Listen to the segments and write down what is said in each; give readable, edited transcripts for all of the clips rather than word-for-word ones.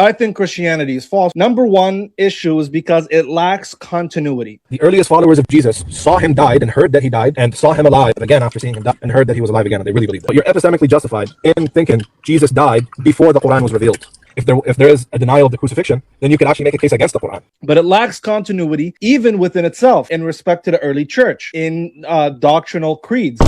I think Christianity is false. Number one issue is because it lacks continuity. The earliest followers of Jesus saw him died and heard that he died, and saw him alive again after seeing him die and heard that he was alive again, and they really believed it. But you're epistemically justified in thinking Jesus died before the Quran was revealed. If there is a denial of the crucifixion, then you could actually make a case against the Quran. But it lacks continuity even within itself in respect to the early church, in doctrinal creeds.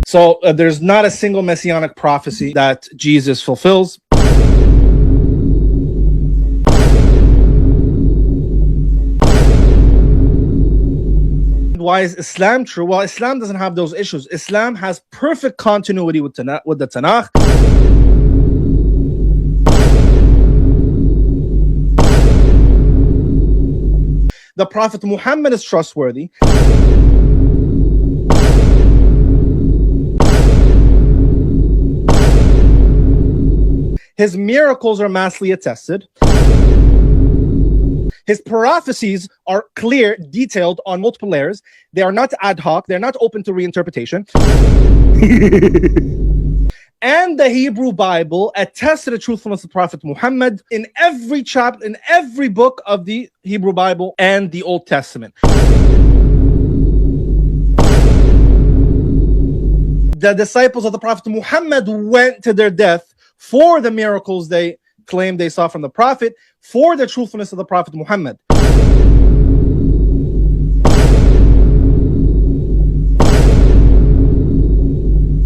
So there's not a single messianic prophecy that Jesus fulfills. Why is Islam true? Well, Islam doesn't have those issues. Islam has perfect continuity with the Tanakh. The Prophet Muhammad is trustworthy. His miracles are massively attested. His prophecies are clear, detailed on multiple layers. They are not ad hoc. They're not open to reinterpretation. And the Hebrew Bible attests to the truthfulness of Prophet Muhammad in every chapter, in every book of the Hebrew Bible and the Old Testament. The disciples of the Prophet Muhammad went to their death for the miracles they claimed they saw from the Prophet, for the truthfulness of the Prophet Muhammad.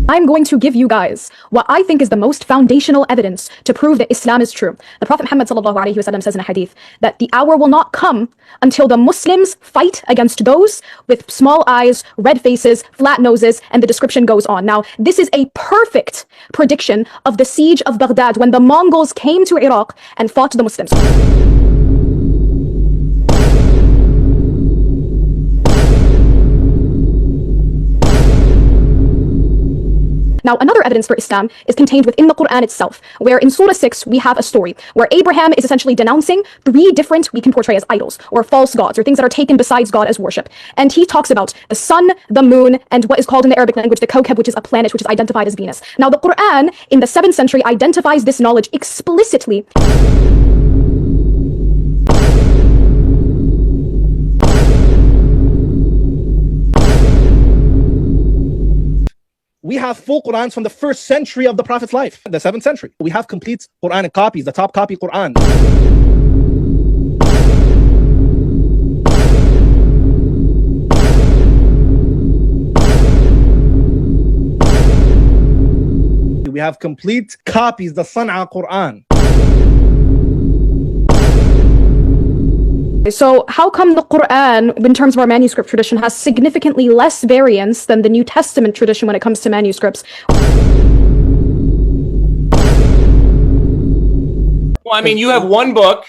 I'm going to give you guys what I think is the most foundational evidence to prove that Islam is true. The Prophet Muhammad ﷺ says in a hadith that the hour will not come until the Muslims fight against those with small eyes, red faces, flat noses, and the description goes on. Now, this is a perfect prediction of the siege of Baghdad when the Mongols came to Iraq and fought the Muslims. Now, another evidence for Islam is contained within the Quran itself, where in Surah 6, we have a story where Abraham is essentially denouncing 3 different, we can portray as idols, or false gods, or things that are taken besides God as worship. And he talks about the sun, the moon, and what is called in the Arabic language, the Kawkab, which is a planet, which is identified as Venus. Now, the Quran in the 7th century identifies this knowledge explicitly. We have full Qurans from the 1st century of the Prophet's life, the 7th century. We have complete Quranic copies, the top copy Quran. We have complete copies, the Sana'a Quran. So how come the Quran, in terms of our manuscript tradition, has significantly less variance than the New Testament tradition when it comes to manuscripts? Well, I mean, you have one book,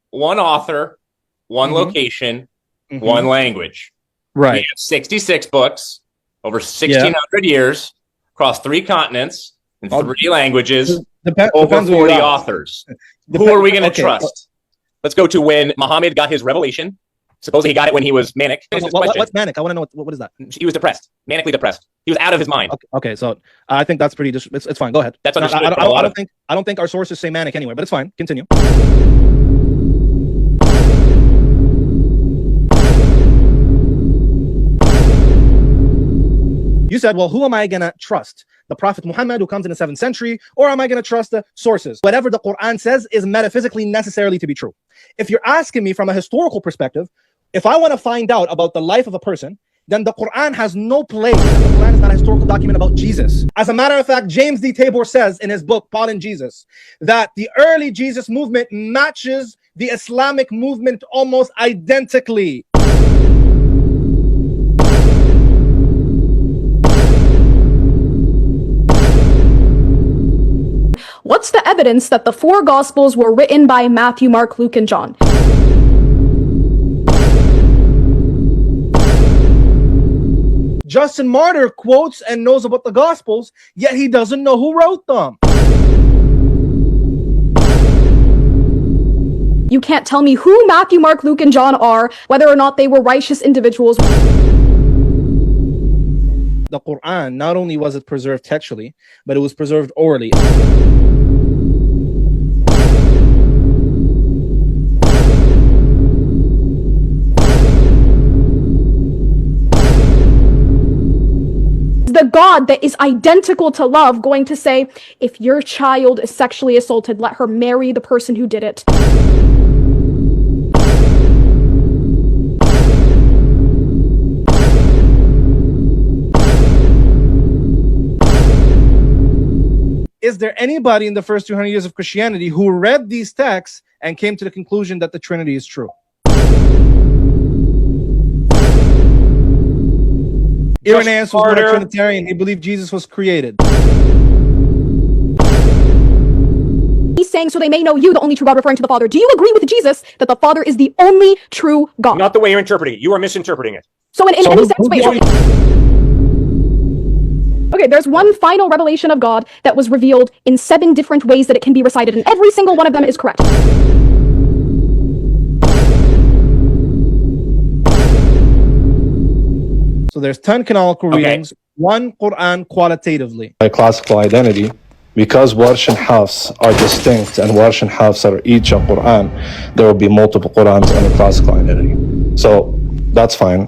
one author, one location, one language. Right. We have 66 books over 1,600 years across 3 continents in 3 languages, over 40 authors. Who are we going to trust? Let's go to when Muhammad got his revelation. Supposedly he got it when he was manic. What's manic? I want to know what is that? He was depressed, manically depressed. He was out of his mind. Okay, so I think that's pretty. It's fine. Go ahead. That's understood. I don't think our sources say manic anywhere, but it's fine. Continue. You said, well, who am I going to trust? The Prophet Muhammad who comes in the 7th century, or am I going to trust the sources? Whatever the Quran says is metaphysically necessarily to be true. If you're asking me from a historical perspective, if I want to find out about the life of a person, then the Quran has no place. The Quran is not a historical document about Jesus. As a matter of fact, James D. Tabor says in his book, Paul and Jesus, that the early Jesus movement matches the Islamic movement almost identically. What's the evidence that the 4 Gospels were written by Matthew, Mark, Luke, and John? Justin Martyr quotes and knows about the Gospels, yet he doesn't know who wrote them. You can't tell me who Matthew, Mark, Luke, and John are, whether or not they were righteous individuals. The Quran, not only was it preserved textually, but it was preserved orally. The God that is identical to love going to say, if your child is sexually assaulted, let her marry the person who did it. Is there anybody in the first 200 years of Christianity who read these texts and came to the conclusion that the Trinity is true? Irenaeus was not a Trinitarian. He believed Jesus was created. He's saying, so they may know you, the only true God, referring to the Father. Do you agree with Jesus that the Father is the only true God? Not the way you're interpreting it. You are misinterpreting it. So in any sense, wait. Okay, there's one final revelation of God that was revealed in 7 different ways that it can be recited, and every single one of them is correct. So there's 10 canonical readings, 1 Quran qualitatively. By classical identity, because Warsh and Hafs are distinct and Warsh and Hafs are each a Quran, there will be multiple Qurans under classical identity. So that's fine.